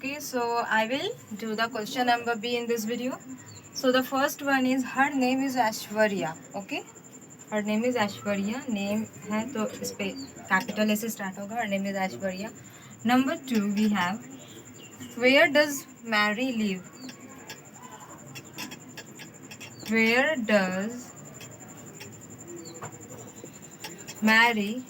Okay, so I will do the question number B in this video. So the first one is her name is Aishwarya. Okay, her name is Aishwarya. Name है तो इस पे capital S से start होगा. Her name is Aishwarya. Number 2 we have where does Mary live? Where does Mary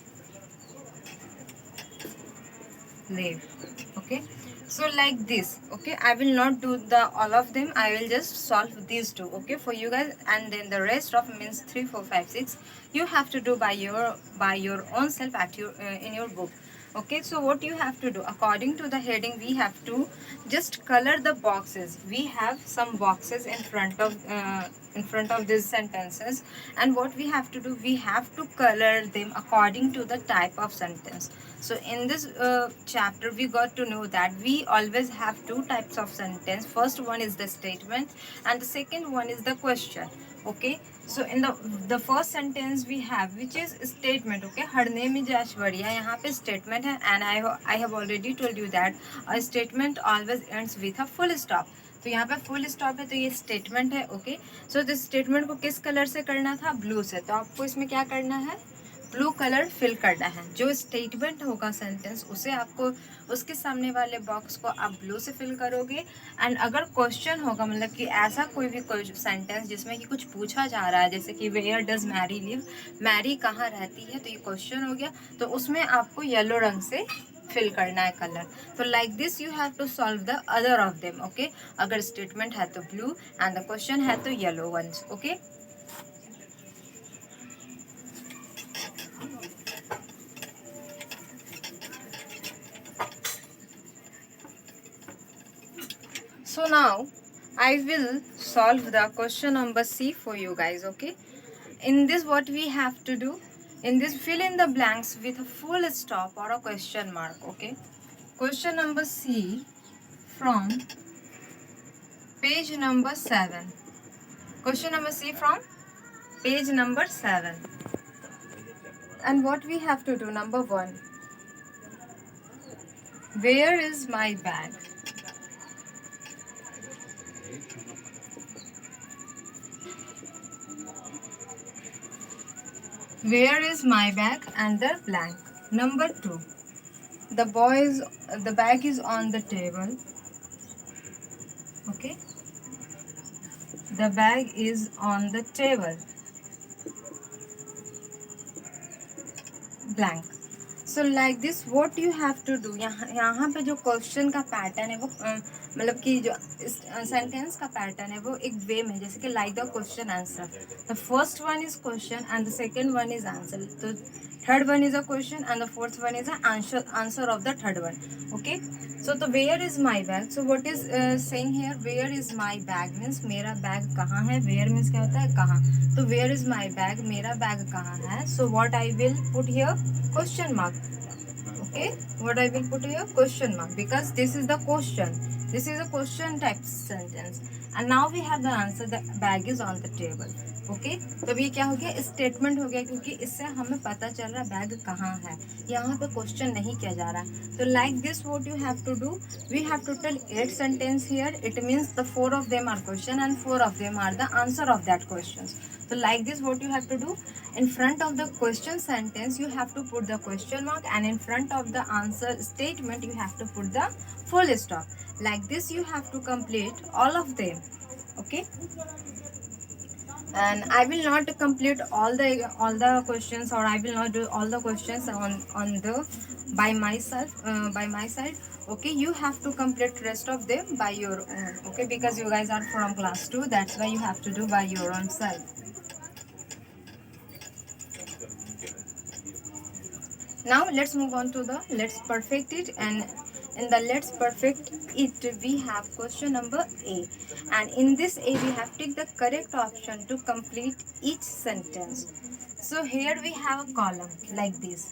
live? Okay, so like this. Okay, I will not do the all of them. I will just solve these two. Okay, for you guys, and then the rest of means 3 4 5 6 you have to do by your own self at your in your book. Okay, so what you have to do according to the heading, we have to just color the boxes. We have some boxes in front of these sentences, and what we have to do, we have to color them according to the type of sentence. So in this chapter we got to know that we always have two types of sentence. First one is the statement and the second one is the question. Okay, so in the first sentence we have which is statement. Okay, her name is Aishwarya. यहाँ पे statement है, and I have already told you that a statement always ends with a full stop. तो यहाँ पे full stop है तो ये statement है. ओके, सो दिस स्टेटमेंट को किस कलर से करना था? ब्लू से. तो आपको इसमें क्या करना है? ब्लू कलर फिल करना है. जो स्टेटमेंट होगा सेंटेंस उसे आपको उसके सामने वाले बॉक्स को आप ब्लू से फिल करोगे. एंड अगर क्वेश्चन होगा, मतलब कि ऐसा कोई भी सेंटेंस जिसमें कि कुछ पूछा जा रहा है, जैसे कि where does Mary live, Mary कहाँ रहती है, तो ये क्वेश्चन हो गया. तो उसमें आपको येलो रंग से फिल करना है कलर. तो like this you have to solve the other of them. Okay, अगर स्टेटमेंट है तो ब्लू एंड द क्वेश्चन है तो yellow ones. Okay, so now I will solve the question number C for you guys. Okay, in this what we have to do, in this fill in the blanks with a full stop or a question mark. Okay, question number C from page number 7. Question number C from page number 7. And what we have to do, number 1, where is my bag? Where is my bag and the blank. Number 2, the bag is on the table. Okay, the bag is on the table. Blank. So like this what you have to do, यहाँ पे जो question का pattern है वो मतलब कि जो sentence का पैटर्न है वो एक वे में, जैसे कि like the question answer. The first one is question and the second one is answer. तो third one is a question and the fourth one is answer of the third one. Okay, so तो where is my bag. So what is saying here, where is my bag means मेरा bag कहाँ है. Where means क्या होता है? कहाँ. तो where is my bag, मेरा बैग कहाँ है. So what I will put here? Question mark. Okay, what I will put here? Question mark, because this is the question. This is a question type sentence and now we have the answer. The bag is on the table. Okay, तो ये क्या हो गया? Statement हो गया, क्योंकि इससे हमें पता चल रहा है बैग कहाँ है. यहाँ पे क्वेश्चन नहीं किया जा रहा है. तो like this what you have to do, we have total 8 sentence here. It means the 4 of them are question and 4 of them are the answer of that questions. So like this what you have to do, in front of the question sentence you have to put the question mark and in front of the answer statement you have to put the full stop. Like this you have to complete all of them. Okay, and I will not complete all the questions, or I will not do all the questions on the by myself by my side. Okay, you have to complete rest of them by your own. Okay, because you guys are from class 2, that's why you have to do by your own self. Now let's move on to the let's perfect it, and in the let's perfect it we have question number A, and in this A we have take the correct option to complete each sentence. So here we have a column like this.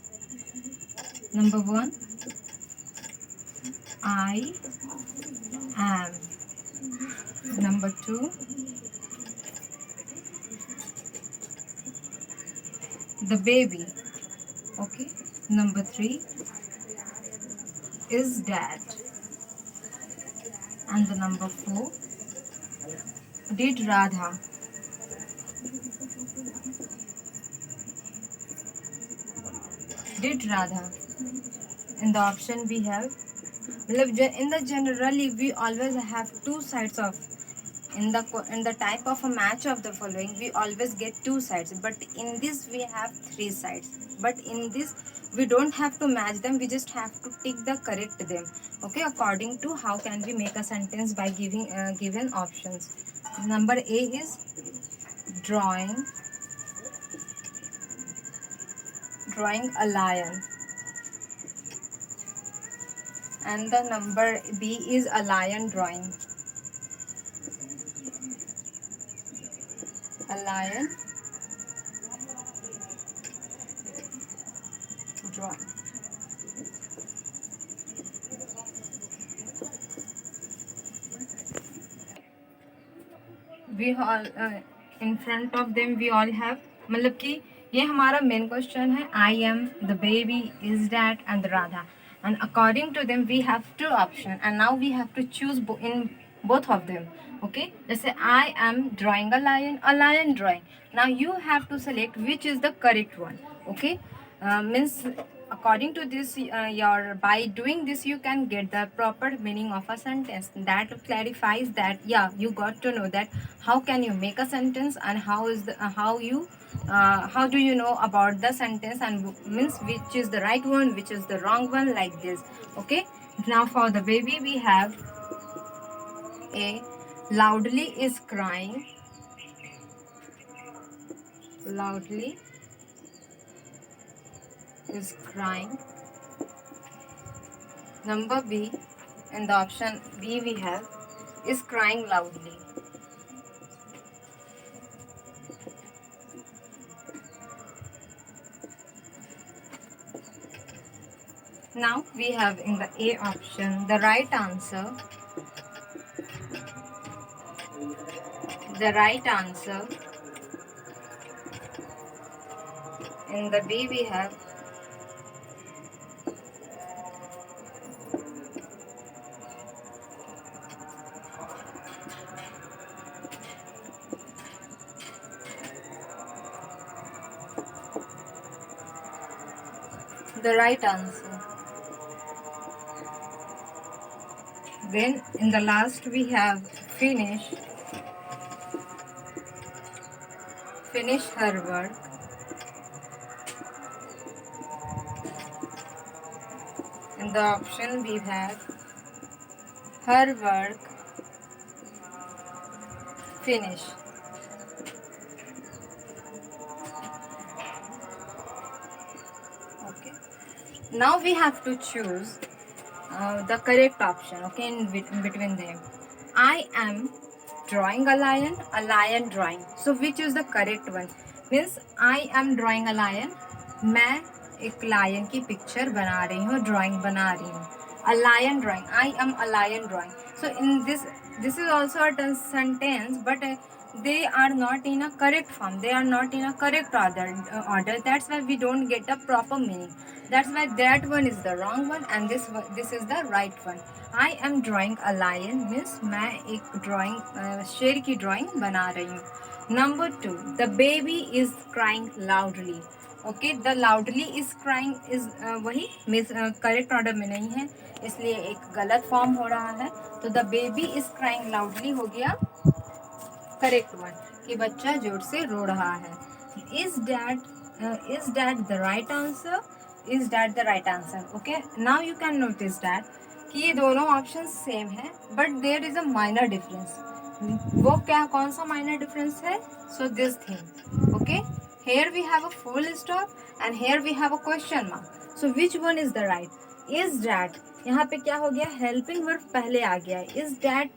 Number 1, I am. Number 2, the baby. Okay, number 3 is dad. And the number 4, did Radha. Did Radha. In the option we have, in the generally we always have two sides of, in the type of a match of the following we always get two sides, but in this we have three sides. But in this we don't have to match them, we just have to tick the correct them. Okay, according to how can we make a sentence by giving given options. Number A is drawing a lion, and the number B is a lion drawing. A lion drawing. We all in front of them we all have, मतलब कि ये हमारा main question है. I am, the baby, is that and the Radha. And according to them we have two options, and now we have to choose in both of them. Okay, let's say I am drawing a lion drawing. Now you have to select which is the correct one. Okay, means according to this by doing this you can get the proper meaning of a sentence. That clarifies that you got to know that how can you make a sentence, and how is the how do you know about the sentence, and means which is the right one, which is the wrong one, like this. Okay, now for the baby we have A, loudly is crying. Loudly is crying. Number B, in the option B we have is crying loudly. Now we have in the A option the right answer. The right answer. In the B we have the right answer. Then in the last we have finish her work. In the option we have her work finish. Okay, now we have to choose the correct option. Okay, in between them. I am drawing a lion drawing. So which is the correct one? Means I am drawing a lion. मैं एक lion की picture बना रही हूँ, drawing बना रही हूँ. A lion drawing. I am a lion drawing. So in this is also a sentence, but they are not in a correct form. They are not in a correct order. That's why we don't get a proper meaning. That's why that one is the wrong one, and this is the right one. I am drawing a lion means मैं एक drawing शेर की drawing बना रही हूँ. Number 2, the baby is crying loudly. Okay, the loudly is crying is वही miss correct order में नहीं है, इसलिए एक गलत फॉर्म हो रहा है. तो the baby is crying loudly हो गया करेक्ट वन, कि बच्चा जोर से रो रहा है. Is that the right answer? Is that the right answer? Okay, now you can notice that कि ये दोनों ऑप्शन सेम है, but there is a minor difference. वो क्या, कौन सा माइनर डिफरेंस है? So this thing. Okay, here we have a full stop and here we have a question mark. So which one is the right? Is that, यहाँ पे क्या हो गया, हेल्पिंग वर्ब पहले आ गया है. इज दैट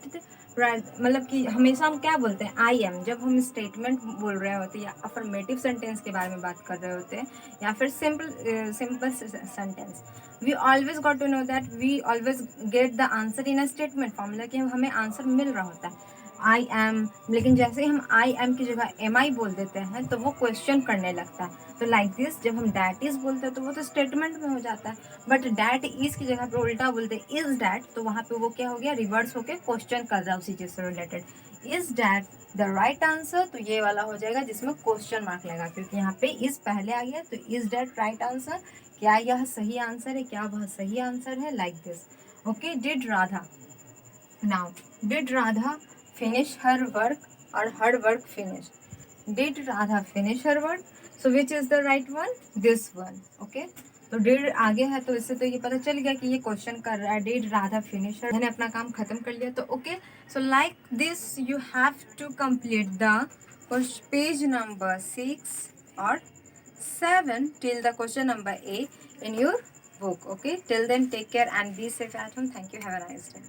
मतलब कि हमेशा हम क्या बोलते हैं, आई एम, जब हम स्टेटमेंट बोल रहे होते हैं या अफर्मेटिव सेंटेंस के बारे में बात कर रहे होते हैं या फिर simple sentence, we always got to know that we always get the answer in a statement form, मतलब कि हमें आंसर मिल रहा होता है. आई एम, लेकिन जैसे ही हम आई एम की जगह एम आई बोल देते हैं तो वो क्वेश्चन करने लगता है। तो लाइक दिस, जब हम डैट इज बोलते हैं तो वो तो स्टेटमेंट में हो जाता है, बट डैट इज की जगह पे उल्टा बोलते हैं इज डैट, तो वहाँ पे वो क्या हो गया, रिवर्स होके क्वेश्चन कर रहा है उसी चीज से related. Is that the right answer, तो ये वाला हो जाएगा जिसमें क्वेश्चन मार्क लगा, क्योंकि यहाँ पे इज पहले आ गया, तो इज डैट राइट आंसर, क्या यह सही आंसर है, क्या वह सही आंसर है, like this. Okay, did Radha, now did Radha finish her work or her work finished? Did Radha finish her work? So which is the right one? This one. Okay, तो did आगे है तो इससे तो ये पता चल गया कि ये क्वेश्चन कर रहा है did Radha finish her, मैंने अपना काम खत्म कर लिया। तो okay, so like this you have to complete the page number 6 or 7 till the question number 8 in your book. Okay, till then take care and be safe at home. Thank you, have a nice day.